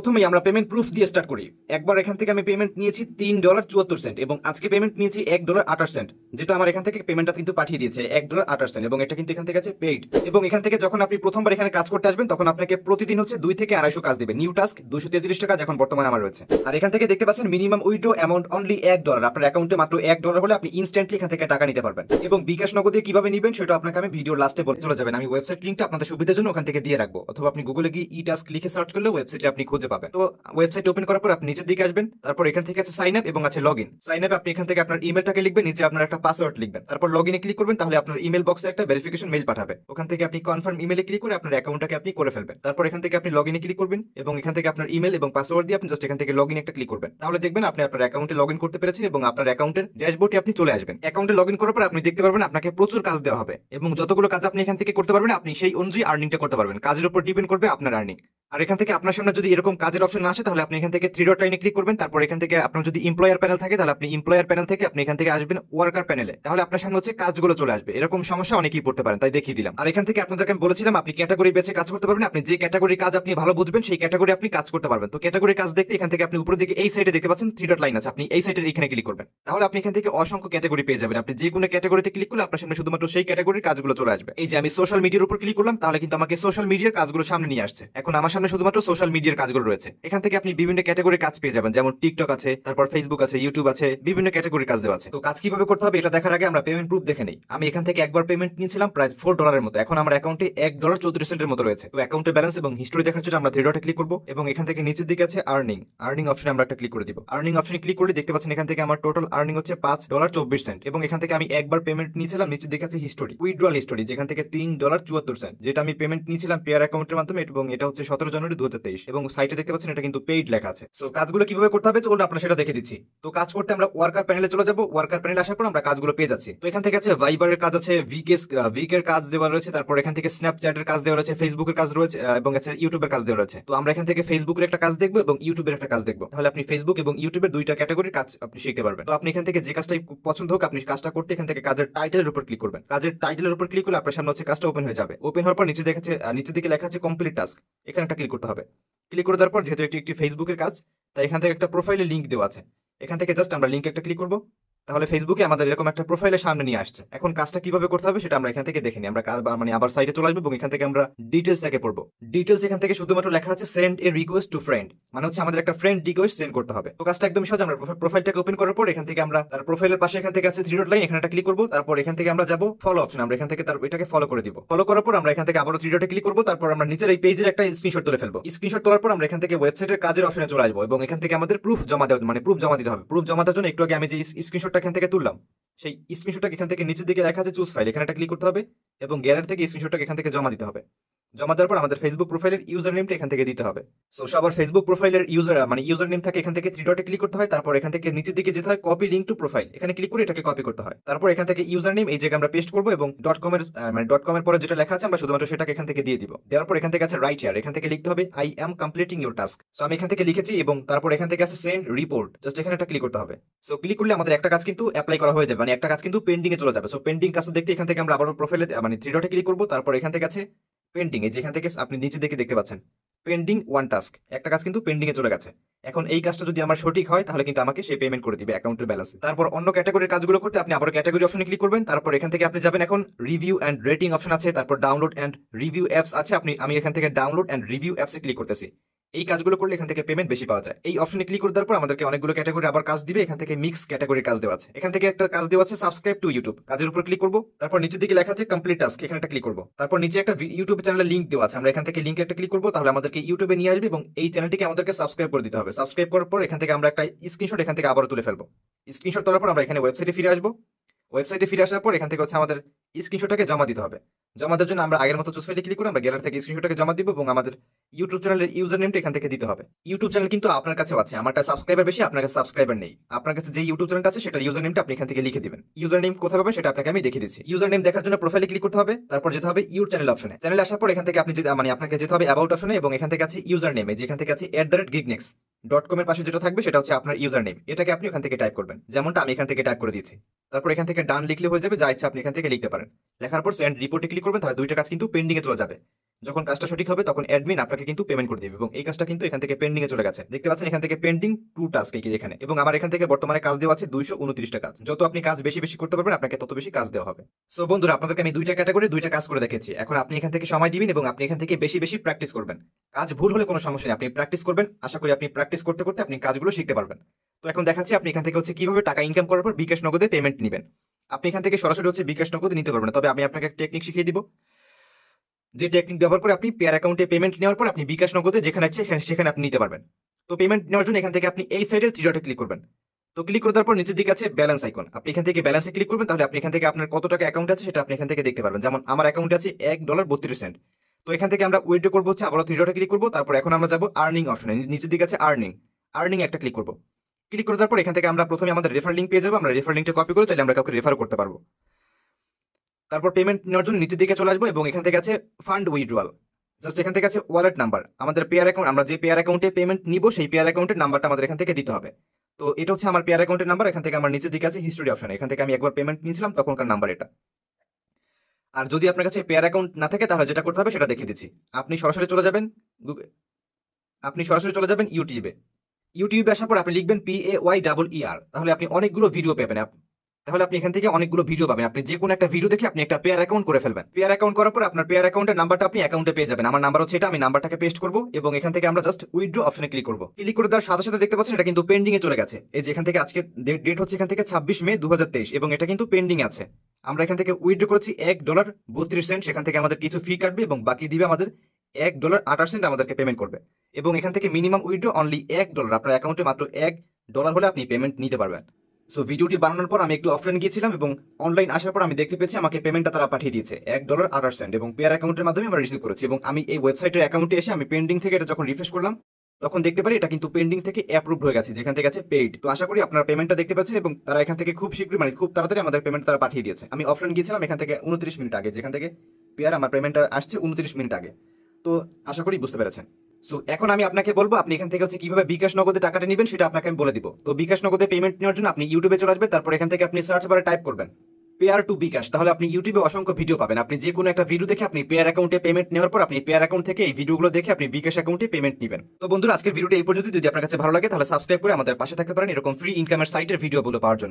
প্রথমেই আমরা payment proof দিয়ে স্টার্ট করি। একবার এখান থেকে আমি পেমেন্ট নিয়েছি $3.74 এবং আজকে পেমেন্ট নিয়েছি $1.28, যেটা আমার এখান থেকে পেমেন্টটা কিন্তু পাঠিয়ে দিয়েছে $1.28 এবং এটা কিন্তু এখান থেকে আছে পেইড। এবং এখান থেকে যখন আপনি প্রথমবার এখানে কাজ করতে আসবেন তখন আপনাকে প্রতিদিন হচ্ছে 2 থেকে 250 কাজ দিবে। নিউ টাস্ক 233 টাকা এখন বর্তমানে আমার রয়েছে। আর এখান থেকে দেখতে পাচ্ছেন মিনিমাম উইথড্র অ্যামাউন্ট অনলি $1। আপনার অ্যাকাউন্টে মাত্র $1 হলে আপনি ইনস্ট্যান্টলি এখান থেকে টাকা নিতে পারবেন। এবং বিকাশ নগদে কিভাবে নেবেন সেটা আপনাকে আমি ভিডিও লাস্টে বলে চলে যাবেন। আমি ওয়েবসাইট লিংকটা আপনাদের সুবিধার জন্য ওখান থেকে দিয়ে রাখবো, অথবা আপনি গুগলে গিয়ে ই টাস্ক লিখে সার্চ করলে ওয়েবসাইটে আপনি খুঁজে পাবেন। তো ওয়েবসাইট ওপেন করার পর আপনি নিচের দিকে আসবেন, তারপর এখান থেকে আছে সাইন আপ এবং আছে লগ ইন। সাইন আপ আপনি এখান থেকে আপনার ইমেলটাকে লিখবেন, নিচে আপনার একটা পাসওয়ার্ড লিখবেন, তারপর লগ ইনে ক্লিক করবেন, তাহলে আপনার ইমেল বক্সে একটা ভেরিফিকেশন মেইল পাঠাবে। ওখান থেকে আপনি কনফার্ম ইমেলে ক্লিক করে আপনার অ্যাকাউন্টটাকে আপনি করে ফেলবেন। তারপর এখান থেকে আপনি লগ ইনে ক্লিক করবেন এবং এখান থেকে আপনার ইমেল এবং পাসওয়ার্ড দিয়ে আপনি জাস্ট এখান থেকে লগ ইন একটা ক্লিক করবেন। তাহলে দেখবেন আপনি আপনার অ্যাকাউন্টে লগ ইন করতে পেরেছেন এবং আপনার অ্যাকাউন্টের ড্যাশবোর্ডে আপনি চলে আসবেন। অ্যাকাউন্টে লগ ইন করার পর আপনি দেখতে পারবেন আপনাকে প্রচুর কাজ দেওয়া হবে এবং যতগুলো কাজ আপনি এখান থেকে করতে পারবেন আপনি সেই অনুযায়ী আর্নিংটা করতে পারবেন। কাজের উপর ডিপেন্ড করবে আপনার আর্নিং। আর এখান থেকে আপনার সামনে যদি এরকম কাজের অপশন না আসে তাহলে আপনি এখান থেকে 3 ডট লাইনে ক্লিক করবেন। তারপর এখান থেকে আপনার যদি এমপ্লয়ার প্যানেল থাকে তাহলে আপনি এমপ্লয়ার প্যানেল থেকে আপনি এখান থেকে আসবেন ওয়ার্কার প্যানেলে, তাহলে আপনার সামনে হচ্ছে কাজগুলো চলে আসবে। এরকম সমস্যা অনেকেই পড়তে পারেন, তাই দেখিয়ে দিলাম। আর এখান থেকে আপনাদেরকে আমি বলেছিলাম আপনি ক্যাটাগরি বেছে কাজ করতে পারবেন। আপনি যে ক্যাটাগরি কাজ আপনি ভালো বুঝবেন সেই ক্যাটাগরি আপনি কাজ করতে পারবেন। তো ক্যাটাগরি কাজ দেখতে এখান থেকে আপনি উপরের দিকে এই সাইডে দেখতে পাচ্ছেন 3 ডট লাইন আছে, আপনি এই সাইডের এখানে ক্লিক করবেন। তাহলে আপনি এখান থেকে অসংখ্য ক্যাটাগরি পেয়ে যাবেন। আপনি যে কোনো ক্যাটাগরিতে ক্লিক করলে আপনার সামনে শুধুমাত্র সেই ক্যাটাগরির কাজগুলো চলে আসবে। এই যে আমি সোশ্যাল মিডিয়ার উপর ক্লিক করলাম, তাহলে কিন্তু আমাকে সোশ্যাল মিডিয়ার কাজগুলো সামনে নিয়ে আসছে। এখন আমার সামনে শুধুমাত্র সোশ্যাল মিডিয়ার কাজগুলো রয়েছে। এখান থেকে আপনি বিভিন্ন ক্যাটাগরির কাজ পেয়ে যাবেন, যেমন টিকটক আছে, তারপর ফেসবুক আছে, ইউটিউব আছে, বিভিন্ন ক্যাটাগরির কাজ দেওয়া আছে। তো কাজ কিভাবে করতে হবে এটা দেখার আগে আমরা পেমেন্ট প্রুফ দেখে নেই। আমি এখান থেকে একবার পেমেন্ট নিয়েছিলাম প্রায় $4 মতো। এখন আমার অ্যাকাউন্টে $1.34 মতো রয়েছে। তো অ্যাকাউন্টের ব্যালেন্স এবং হিস্টরি দেখার জন্য আমরা 3 ডটে ক্লিক করব এবং এখান থেকে নিচের দিকে আছে আর্নিং অপশনে আমরা একটা ক্লিক করে দিব। আর্নিং অপশনে ক্লিক করলে দেখতে পাচ্ছেন এখান থেকে আমার টোটাল আর্নিং হচ্ছে $5.24 এবং এখান থেকে আমি একবার পেমেন্ট নিয়েছিলাম। নিচের দিকে আছে হিস্টরি, উইথড্রয়াল হিস্টরি, যেখান থেকে $3.74, যেটা আমি পেমেন্ট নিয়েছিলাম পেয়ার অ্যাকাউন্টের মাধ্যমে এবং এটা হচ্ছে 17 জানুয়ারি 2023 এবং সাইটে দেখতে পাচ্ছেন এটা কিন্তু পেইড লেখা আছে। সো কাজগুলো কিভাবে করতে হবে চলুন আপনারা সেটা দেখে দিচ্ছি। তো কাজ করতে আমরা ওয়ার্কার প্যানেলে চলে যাব। ওয়ার্কার প্যানেলে আসার পর আমরা কাজগুলো পেয়ে যাচ্ছি। তো এখান থেকে আছে ভাইবারের কাজ আছে, ভিকের কাজ দেওয়া রয়েছে, তারপর এখান থেকে স্ন্যাপচ্যাটের কাজ দেওয়া রয়েছে, ফেসবুকের কাজ রয়েছে এবং আছে ইউটিউবের কাজ দেওয়া রয়েছে। তো আমরা এখান থেকে ফেসবুকের একটা কাজ দেখবো এবং ইউটিউবের একটা কাজ দেখবো। তাহলে আপনি ফেসবুক এবং ইউটিউবের দুইটা ক্যাটাগরির কাজ আপনি শিখতে পারবেন। তো আপনি এখান থেকে যে কাজটাই পছন্দ হোক আপনি কাজটা করতে এখান থেকে কাজের টাইটেলের উপর ক্লিক করবেন। কাজের টাইটেলের উপর ক্লিক করলে আপনার সামনে হচ্ছে কাজটা ওপেন হয়ে যাবে। ওপেন হওয়ার পর নিচের দিকে লেখা আছে কমপ্লিট টাস্ক, এখানে একটা ক্লিক করতে হবে। ক্লিক করে দেওয়ার পর যেহেতু একটি ফেসবুকের কাজ তাই এখান থেকে একটা প্রোফাইলে লিঙ্ক দেওয়া আছে। এখান থেকে জাস্ট আমরা লিঙ্কে একটা ক্লিক করবো, তাহলে ফেসবুকে আমাদের এরকম একটা প্রোফাইলের সামনে নিয়ে আসছে। এখন কাজটা কিভাবে করতে হবে সেটা আমরা এখান থেকে দেখে নিই। আমরা আবার সাইটে চলে আসবো এবং এখান থেকে আমরা ডিটেলস থেকে পড়বো। ডিটেলস এখান থেকে শুধুমাত্র লেখা আছে send A request to friend, মানে হচ্ছে আমাদের একটা ফ্রেন্ড রিকোয়েস্ট সেন্ড করতে হবে। তো কাজটা একদম সহজ। আমরা প্রোফাইলটাকে ওপেন করার পর এখান থেকে আমরা তার প্রোফাইলের পাশে এখান থেকে আছে 3 ডট লাইন, এখানে একটা ক্লিক করবো। তারপর এখান থেকে আমরা যাবো ফলো অপশন, আমরা এখান থেকে তার এটাকে ফলো করে দিব। ফলো করার পর আমরা এখান থেকে আবারও 3 ডটে ক্লিক করবো। তারপর আমরা নিচের এই পেজের একটা স্ক্রিনশট তুলে ফেলবো। স্ক্রিনশট তোলার পর আমরা এখান থেকে ওয়েবসাইটের কাজের অপশনে চলে আসবো এবং এখান থেকে আমাদের প্রুফ জমা দেওয়া মানে প্রুফ জমা দিতে হবে। প্রুফ জমা দেওয়ার জন্য একটু আগে আমি যে স্ক্রিনশটটা এখান থেকে তুললাম সেই স্ক্রিনশটটাকে এখান থেকে নিচের দিকে লেখা আছে চুজ ফাইল, এখানে একটা ক্লিক করতে হবে এবং গ্যালারি থেকে স্ক্রিনশটটাকে এখান থেকে জমা দিতে হবে। জমা দেওয়ার পর আমাদের ফেসবুক প্রোফাইলের ইউজার নেমটা এখান থেকে দিতে হবে। সো সবার ফেসবুক প্রোফাইলের ইউজার নেম থাকে এখান থেকে 3 ডটে ক্লিক করতে হয়। তারপর এখান থেকে নিচের দিকে যেতে হয় কপি লিংক টু প্রোফাইল, এখানে ক্লিক করে এটাকে কপি করতে হয়। তারপর এখান থেকে ইউজার নেম এই জায়গায় আমরা পেস্ট করবো এবং .com এর পরে যেটা লেখা আছে আমরা শুধুমাত্র সেটাকে এখান থেকে দিয়ে দিব। দেওয়ার পর এখান থেকে আছে রাইট হিয়ার, এখান থেকে লিখতে হবে I am completing your task. So আমি এখান থেকে লিখেছি এবং তারপর এখান থেকে আছে সেন্ড রিপোর্ট, জাস্ট এখানে একটা ক্লিক করতে হবে। সো ক্লিক করলে আমাদের একটা কাজ কিন্তু অ্যাপ্লাই করা হয়ে যাবে, মানে একটা কাজ কিন্তু পেন্ডিং এ চলে যাবে। সো পেন্ডিং কাজটা দেখতে এখান থেকে আমরা আবার প্রোফাইলে 3 ডটে ক্লিক করবো। তারপর এখান থেকে আছে পেন্ডিং, এই যেখান থেকে আপনি নিচে দেখতে পাচ্ছেন পেন্ডিং 1 টাস্ক, একটা কাজ কিন্তু পেন্ডিং এ চলে গেছে। এখন এই কাজটা যদি আমার সঠিক হয় তাহলে কিন্তু আমাকে সে পেমেন্ট করে দিবে অ্যাকাউন্টের ব্যালেন্সে। তারপর অন্য ক্যাটাগরির কাজগুলো করতে আপনি আবার ক্যাটাগরি অপশনে ক্লিক করবেন। তারপর এখান থেকে আপনি যাবেন এখন রিভিউ এন্ড রেটিং অপশন আছে, তারপর ডাউনলোড এন্ড রিভিউ অ্যাপস আছে। আমি এখান থেকে ডাউনলোড এন্ড রিভিউ অ্যাপসে ক্লিক করতেছি। এই কাজগুলো করলে এখান থেকে পেমেন্ট বেশি পাওয়া যায়। এই অপশনে ক্লিক করে দেওয়ার পর আমাদেরকে অনেকগুলো ক্যাটাগরি আবার কাজ দিবে। এখান থেকে মিক্স ক্যাটাগরির কাজ দেওয়া আছে। এখান থেকে একটা কাজ দেওয়া আছে সাবস্ক্রাইব টু ইউটিউব, কাজের উপর ক্লিক করব। তারপর নিচের দিকে লেখা আছে কমপ্লিট টাস্ক, এখানে একটা ক্লিক করব। তারপর নিচে একটা ইউটিউব চ্যানেলের লিংক দেওয়া আছে, আমরা এখান থেকে লিংকে একটা ক্লিক করব। তাহলে আমাদেরকে ইউটিউবে নিয়ে আসবে এবং এই চ্যানেলটিকে আমাদেরকে সাবস্ক্রাইব করে দিতে হবে। সাবস্ক্রাইব করার পর এখান থেকে আমরা একটা স্ক্রিনশট এখান থেকে আবারও তুলে ফেলবো। স্ক্রিনশট তোলার পর আমরা এখানে ওয়েবসাইটে ফিরে আসবো। ওয়েবসাইটে ফিরে আসার পর এখান থেকে হচ্ছে আমাদের স্ক্রিনশটটাকে জমা দিতে হবে। জমা দেওয়ার জন্য আমরা আগের মতো চুজ ফাইলে ক্লিক করে আমরা গ্যালারি থেকে স্ক্রিনশটটাকে জমা দিব এবং আমাদের ইউটিউব চ্যানেলের ইউজার নেমটা এখান থেকে দিতে হবে। ইউটিউব চ্যানেল কিন্তু আপনার কাছেও আছে, আমারটা সাবস্ক্রাইবার বেশি, আপনার কাছে সাবস্ক্রাইবার নেই। আপনার কাছে যে ইউটিউব চ্যানেলটা আছে সেটা ইউজার নেমটা আপনি এখান থেকে লিখে দিবেন। ইউজার নেম কোথায় পাবেন সেটা আপনাকে আমি দেখিয়ে দিচ্ছি। ইউজার নেম দেখার জন্য প্রোফাইলে ক্লিক করতে হবে, তারপর যেতে হবে ইউর চ্যানেল অপশনে। চ্যানেলে আসার পর এখান থেকে আপনি আপনাকে যেতে হবে অ্যাবাউট অপশনে এবং এখান থেকে আছে ইউজার নেম, যেখান থেকে আছে @gignex.com এর পাশে যেটা থাকবে সেটা হচ্ছে আপনার ইউজার নেম। এটাকে আপনি ওখান থেকে টাইপ করবেন, যেমনটা আমি এখান থেকে টাইপ করে দিয়েছি। তারপর এখান থেকে ডান লিখলে হয়ে যাবে, যা ইচ্ছা আপনি এখান থেকে লিখতে পারেন। লেখার পর সেন্ড রিপোর্টে ক্লিক করবেন, তাহলে দুইটা কাজ কিন্তু পেন্ডিং এ চলে যাবে। যখন কাজটা সঠিক হবে তখন অ্যাডমিন আপনাকে কিন্তু পেমেন্ট করে দেবে এবং এই কাজটা কিন্তু এখান থেকে পেন্ডিং এ চলে গেছে। দেখতে পাচ্ছেন এখান থেকে পেন্ডিং 2 টাস্ক এখানে, এবং আমার এখান থেকে বর্তমানে কাজ দেওয়া আছে 229টা কাজ। যত আপনি কাজ বেশি বেশি করতে পারবেন আপনাকে তত বেশি কাজ দেওয়া হবে। সো বন্ধুরা, আপনাদেরকে আমি দুইটা ক্যাটাগরি দুইটা কাজ করে দেখেছি। এখন আপনি এখান থেকে সময় দিবেন এবং আপনি এখান থেকে বেশি বেশি প্র্যাকটিস করবেন। কাজ ভুল হলে কোনো সমস্যা নেই, আপনি প্র্যাকটিস করবেন। আশা করি আপনি প্র্যাকটিস করতে করতে আপনি কাজগুলো শিখতে পারবেন। তো এখন দেখাচ্ছি আপনি এখান থেকে কিভাবে টাকা ইনকাম করার পর বিকাশ নগদে পেমেন্ট নেবেন। আপনি এখান থেকে সরাসরি বিকাশ নগদে নিতে পারবেন না, তবে আমি আপনাকে একটা টেকনিক শিখিয়ে দিব, যে টেকনিক ব্যবহার করে আপনি পেয়ার অ্যাকাউন্টে পেমেন্ট নেওয়ার পর আপনি বিকাশ নগদে যেখানে আছে সেখানে আপনি নিতে পারবেন। তো পেমেন্ট নেওয়ার জন্য এখান থেকে আপনি এই সাইডের থ্রি ডটে ক্লিক করবেন। তো ক্লিক করে দেওয়ার পর নিচের দিকে আছে ব্যালেন্স আইকন, আপনি এখান থেকে ব্যালেন্সে ক্লিক করবেন। তাহলে আপনি এখান থেকে আপনার কত টাকা অ্যাকাউন্ট আছে সেটা আপনি এখান থেকে দেখতে পারবেন। যেমন আমার অ্যাকাউন্টে আছে $1.32। তো এখান থেকে আমরা উইথড্র করবো আবার থ্রি ডটে ক্লিক করবো। তারপর এখন আমরা যাবো আর্নিং অপশনে, নিচের দিকে আছে আর্নিং একটা ক্লিক করবো। ক্লিক করে দেওয়ার পর এখান থেকে আমরা প্রথমে আমাদের রেফার লিঙ্ক পেয়ে যাবো। আমরা রেফার লিঙ্কটা কপি করে চাইলে আমরা কাউকে রেফার করতে পারবো। তারপর পেমেন্ট নেওয়ার জন্য নিচের দিকে চলে আসবো এবং এখান থেকে আছে ফান্ড উইথড্রয়াল। জাস্ট এখান থেকে আছে ওয়ালেট নাম্বার, আমাদের পেয়ার অ্যাকাউন্ট, আমরা যে পেয়ার অ্যাকাউন্টে পেমেন্ট নিব সেই পেয়ার অ্যাকাউন্টের নাম্বারটা আমাদের এখান থেকে দিতে হবে। তো এটা হচ্ছে আমার পেয়ার অ্যাকাউন্টের নাম্বার। এখান থেকে আমার নিচের দিকে আছে হিস্টোরি অপশন, এখান থেকে আমি একবার পেমেন্ট নিয়েছিলাম তখনকার নাম্বার এটা। আর যদি আপনার কাছে পেয়ার অ্যাকাউন্ট না থাকে তাহলে যেটা করতে হবে সেটা দেখিয়ে দিচ্ছি। আপনি সরাসরি চলে যাবেন ইউটিউবে আসার পর আপনি লিখবেন PAYER, তাহলে আপনি অনেকগুলো ভিডিও পাবেন। তাহলে আপনি এখান থেকে অনেকগুলো ভিডিও পাবেন। আপনি যে কোনো একটা ভিডিও দেখে আপনি একটা পেয়ার অ্যাকাউন্ট করে ফেলবেন। পেয়ার অ্যাকাউন্ট করার পর আপনার পেয়ার অ্যাকাউন্টের নাম্বারটা আপনি অ্যাকাউন্টে পেয়ে যাবেন। আমার নাম্বার হচ্ছে এটা, আমি নাম্বারটাকে পেস্ট করব এবং এখান থেকে আমরা জাস্ট উইথড্র অপশনে ক্লিক করব। ক্লিক করে দেওয়ার সাথে সাথে দেখতে পাচ্ছেন এটা কিন্তু পেন্ডিং এ চলে গেছে। এই যে এখান থেকে আজকে ডেট হচ্ছে এখান থেকে 26 মে 2023 এবং এটা কিন্তু পেন্ডিং এ আছে। আমরা এখান থেকে উইথড্র করেছি $1.32। সেখান থেকে আমাদের কিছু ফি কাটবে এবং বাকি দিবে আমাদের $1.28 আমাদেরকে পেমেন্ট করবে। এবং এখান থেকে মিনিমাম উইথড্র অনলি $1, আপনার অ্যাকাউন্টে মাত্র $1 হলে আপনি পেমেন্ট নিতে পারবেন। সো ভিডিওটি বানানোর পর আমি একটু অফলাইন গিয়েছিলাম এবং অনলাইন আসার পর আমি দেখতে পেয়েছি আমাকে পেমেন্টটা তারা পাঠিয়ে দিয়েছে $1.28 এবং পেয়ার অ্যাকাউন্টের মাধ্যমে আমরা রিসিভ করেছি। এবং আমি এই ওয়েবসাইটের অ্যাকাউন্টে এসে আমি পেন্ডিং থেকে এটা যখন রিফ্রেশ করলাম তখন দেখতে পারি এটা কিন্তু পেন্ডিং থেকে অ্যাপ্রুভড হয়ে গেছে, যেখান থেকে আছে পেইড। তো আশা করি আপনারা পেমেন্টটা দেখতে পাচ্ছেন এবং তারা এখান থেকে খুব শীঘ্রই খুব তাড়াতাড়ি আমাদের পেমেন্ট তারা পাঠিয়ে দিয়েছে। আমি অফলাইন গিয়েছিলাম এখান থেকে 29 মিনিট আগে, যেখান থেকে পেয়ার আমার পেমেন্টটা আসছে 29 মিনিট আগে। তো আশা করি বুঝতে পেরেছেন। সো এখন আমি আপনাকে বলবো আপনি এখান থেকে কিভাবে বিকাশ নগদে টাকাটা নেবেন সেটা আপনাকে আমি বলে দিব। তো বিকাশ নগদে পেমেন্ট নেওয়ার জন্য আপনি ইউটিউবে চলে আসবেন, তারপর এখান থেকে আপনি সার্চ বারে টাইপ করবেন পেয়ার টু বিকাশ, তাহলে আপনি ইউটিউবে অসংখ্য ভিডিও পাবেন। আপনি যে কোনো একটা ভিডিও দেখে আপনি পেয়ার অ্যাকাউন্টে পেমেন্ট নেওয়ার পর আপনি পেয়ার অ্যাকাউন্ট থেকে এই ভিডিওগুলো দেখে আপনি বিকাশ অ্যাকাউন্টে পেমেন্ট নেবেন। তো বন্ধুরা, আজকের ভিডিওটা এই পর্যন্ত। যদি আপনার কাছে ভালো লাগে তাহলে সাবস্ক্রাইব করে আমাদের পাশে থাকতে পারেন এরকম ফ্রি ইনকামের সাইটের ভিডিওগুলো পাওয়ার জন্য।